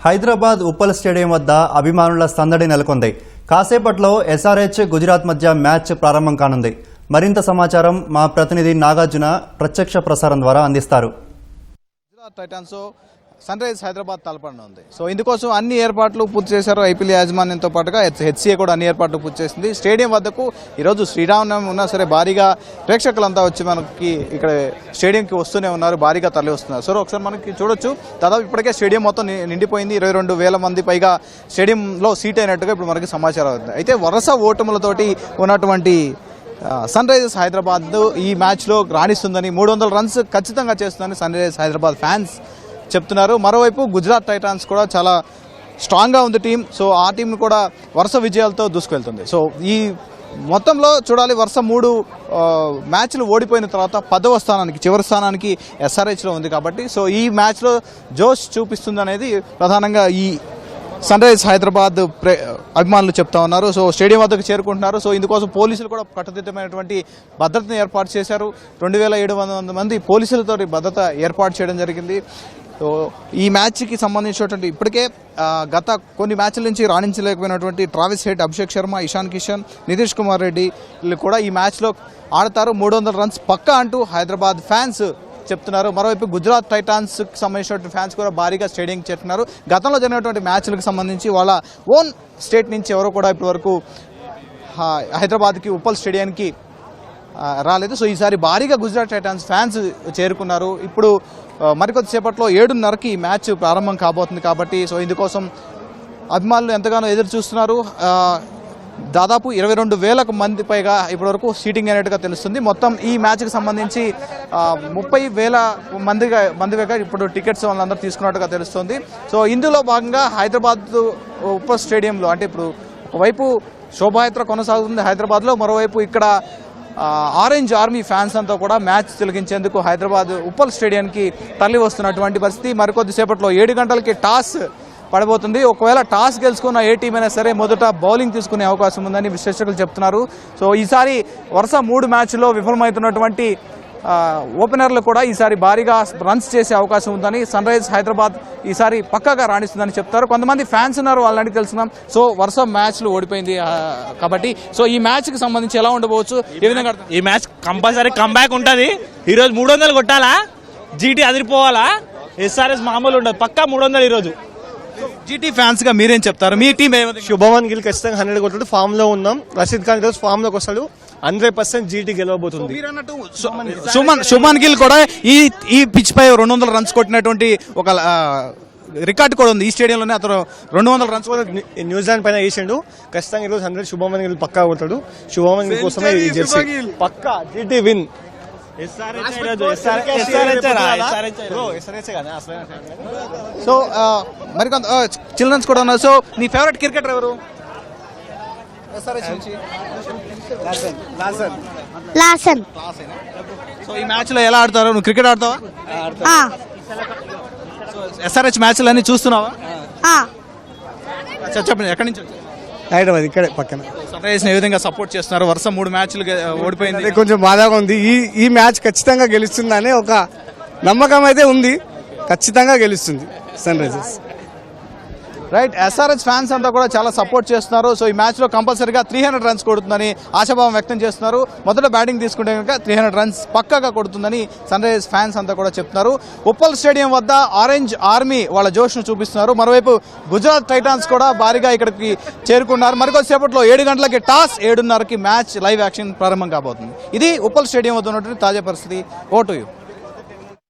Hyderabad Uppal stadium వద్ద అభిమానుల సందడి నెలకొంది. కాసేపట్లో ఎస్ఆర్హెచ్ గుజరాత్ మధ్య మ్యాచ్ ప్రారంభం కానుంది. మరింత సమాచారం మా ప్రతినిధి నాగార్జున ప్రత్యక్ష ప్రసారం ద్వారా అందిస్తారు. Gujarat Titans Sunrisers Hyderabad తలపడనుంది. సో ఇందుకోసం అన్ని ఏర్పాట్లు పూర్తి చేశారు. ఐపీఎల్ యాజమాన్యంతో పాటుగా హెచ్సీఏ కూడా అన్ని ఏర్పాట్లు పూర్తి చేసింది. స్టేడియం వద్దకు ఈరోజు శ్రీరామనవమి ఉన్నా సరే భారీగా ప్రేక్షకులంతా వచ్చి మనకి ఇక్కడ స్టేడియంకి వస్తూనే ఉన్నారు, భారీగా తరలి వస్తున్నారు. సో ఒకసారి మనకి చూడొచ్చు, దాదాపు ఇప్పటికే స్టేడియం మొత్తం నిండిపోయింది. 22,000 మంది పైగా స్టేడియంలో సీట్ అయినట్టుగా ఇప్పుడు మనకి సమాచారం అవుతుంది. అయితే వరుస ఓటములతోటి ఉన్నటువంటి సన్ రైజర్స్ హైదరాబాద్ ఈ మ్యాచ్లో రాణిస్తుందని, 300 రన్స్ ఖచ్చితంగా చేస్తుందని సన్ రైజర్స్ హైదరాబాద్ ఫ్యాన్స్ చెప్తున్నారు. మరోవైపు గుజరాత్ టైటాన్స్ కూడా చాలా స్ట్రాంగ్గా ఉంది టీం. సో ఆ టీం కూడా వరుస విజయాలతో దూసుకెళ్తుంది. సో ఈ మొత్తంలో చూడాలి, వరుస 3 మ్యాచ్లు ఓడిపోయిన తర్వాత 10వ స్థానానికి, చివరి స్థానానికి ఎస్ఆర్హెచ్లో ఉంది. కాబట్టి సో ఈ మ్యాచ్లో జోష్ చూపిస్తుంది అనేది ప్రధానంగా ఈ సన్ రైజర్స్ హైదరాబాద్ అభిమానులు చెప్తా ఉన్నారు. సో స్టేడియం వద్దకు చేరుకుంటున్నారు. సో ఇందుకోసం పోలీసులు కూడా కట్టుదిట్టమైనటువంటి భద్రతను ఏర్పాటు చేశారు. 2,700 మంది పోలీసులతో భద్రత ఏర్పాటు చేయడం జరిగింది. సో ఈ మ్యాచ్కి సంబంధించినటువంటి ఇప్పటికే గత కొన్ని మ్యాచ్ల నుంచి రాణించలేకపోయినటువంటి ట్రావిస్ హెడ్, అభిషేక్ శర్మ, ఇషాన్ కిషన్, నితీష్ కుమార్ రెడ్డి కూడా ఈ మ్యాచ్లో ఆడతారు. 300 రన్స్ పక్కా అంటూ హైదరాబాద్ ఫ్యాన్స్ చెప్తున్నారు. మరోవైపు గుజరాత్ టైటాన్స్కి సంబంధించినటువంటి ఫ్యాన్స్ కూడా భారీగా స్టేడియంకి చేరుతున్నారు. గతంలో జరిగినటువంటి మ్యాచ్లకు సంబంధించి వాళ్ళ ఓన్ స్టేట్ నుంచి ఎవరో కూడా ఇప్పటివరకు హైదరాబాద్కి ఉప్పల్ స్టేడియానికి రాలేదు. సో ఈసారి భారీగా గుజరాత్ టైటాన్స్ ఫ్యాన్స్ చేరుకున్నారు. ఇప్పుడు మరికొద్దిసేపట్లో 7:30కి మ్యాచ్ ప్రారంభం కాబోతుంది. కాబట్టి సో ఇందుకోసం అభిమానులు ఎంతగానో ఎదురు చూస్తున్నారు. దాదాపు 22,000 మంది పైగా ఇప్పటివరకు సీటింగ్ అయినట్టుగా తెలుస్తుంది. మొత్తం ఈ మ్యాచ్కి సంబంధించి 30,000 మందిగా ఇప్పుడు టికెట్స్ వాళ్ళందరూ తీసుకున్నట్టుగా తెలుస్తుంది. సో ఇందులో భాగంగా హైదరాబాద్ ఉప్పల్ స్టేడియంలో, అంటే ఇప్పుడు ఒకవైపు శోభాయాత్ర కొనసాగుతుంది హైదరాబాద్లో, మరోవైపు ఇక్కడ ఆరెంజ్ ఆర్మీ ఫ్యాన్స్ అంతా కూడా మ్యాచ్ తిలకించేందుకు హైదరాబాద్ ఉప్పల్ స్టేడియానికి తరలి వస్తున్నటువంటి పరిస్థితి. మరికొద్దిసేపట్లో 7 గంటలకి టాస్ పడబోతుంది. ఒకవేళ టాస్ గెలుచుకున్న ఏ టీం అయినా సరే మొదట బౌలింగ్ తీసుకునే అవకాశం ఉందని విశ్లేషకులు చెప్తున్నారు. సో ఈసారి వరుస 3 మ్యాచ్ల్లో విఫలమవుతున్నటువంటి ఓపెనర్లు కూడా ఈసారి భారీగా రన్స్ చేసే అవకాశం ఉందని, సన్ రైజర్స్ హైదరాబాద్ ఈసారి పక్కాగా రాణిస్తుందని చెప్తారు. కొంతమంది ఫ్యాన్స్ ఉన్నారు, వాళ్ళని తెలుసుకున్నాం. సో వరుస మ్యాచ్లు ఓడిపోయింది కాబట్టి సో ఈ మ్యాచ్కి సంబంధించి ఎలా ఉండబోవచ్చు, ఏ విధంగా? ఈ మ్యాచ్ కంపల్సరీ కంబ్యాక్ ఉంటుంది. ఈరోజు 300 కొట్టాలా, జీటీ అదిరిపోవాలా, ఎస్ఆర్ఎస్ మామూలు ఉండదు, పక్కా 300 ఈరోజు. జీటీ ఫ్యాన్స్ గా మీరేం చెప్తారు? మీ టీం శుభమన్ గిల్ ఖచ్చితంగా 100 కొట్టాడు. ఫామ్ లో ఉన్నాం. రషీద్ ఖాన్ ఈరోజు ఫామ్ లోకి వస్తాడు. 100% జీటీ గెలవబోతుంది. శుభమన్ గిల్ కూడా ఈ పిచ్ పై 200 రన్స్ కొట్టినటువంటి ఒక రికార్డు కూడా ఉంది. ఈ స్టేడియంలోనే అతను 200 రన్స్ న్యూజిలాండ్ పైన వేసిండు. ఖచ్చితంగా ఈరోజు 100 శుభమన్ గిల్ పక్కా కొడతాడు. శుభమన్ గిల్ కోసమే పక్కా జీటీ విన్. సో మరికొంత చిల్డ్రన్స్ కూడా ఉన్నారు. సో నీ ఫేవరెట్ క్రికెటర్ ఎవరు? సో ఈ మ్యాచ్ లో ఎలా ఆడతారు? నువ్వు క్రికెట్ ఆడతావా? ఎస్ఆర్హెచ్ మ్యాచ్లు అన్ని చూస్తున్నావా? చెప్పండి, ఎక్కడి నుంచి? హైదరాబాద్, ఇక్కడే పక్కన. సన్ రైజర్స్ ఏ విధంగా సపోర్ట్ చేస్తున్నారు? వరుస 3 మ్యాచ్లు ఓడిపోయింది, కొంచెం బాధగా ఉంది. ఈ మ్యాచ్ ఖచ్చితంగా గెలుస్తుందనే ఒక నమ్మకం అయితే ఉంది. ఖచ్చితంగా గెలుస్తుంది Sunrisers. Right, SRH fans అంతా కూడా చాలా సపోర్ట్ చేస్తున్నారు. సో ఈ మ్యాచ్లో కంపల్సరీగా 300 రన్స్ కొడుతుందని ఆశాభావం వ్యక్తం చేస్తున్నారు. మొదట బ్యాటింగ్ తీసుకుంటే కనుక 300 రన్స్ పక్కాగా కొడుతుందని సన్ రైజర్స్ ఫ్యాన్స్ అంతా కూడా చెప్తున్నారు. ఉప్పల్ స్టేడియం వద్ద ఆరెంజ్ ఆర్మీ వాళ్ళ జోష్ను చూపిస్తున్నారు. మరోవైపు గుజరాత్ టైటాన్స్ కూడా భారీగా ఇక్కడికి చేరుకున్నారు. మరికొద్దిసేపట్లో 7 గంటలకి టాస్, 7:30కి మ్యాచ్ లైవ్ యాక్షన్ ప్రారంభం కాబోతుంది. ఇది ఉప్పల్ స్టేడియం వద్ద ఉన్నటువంటి తాజా పరిస్థితి. Vote you.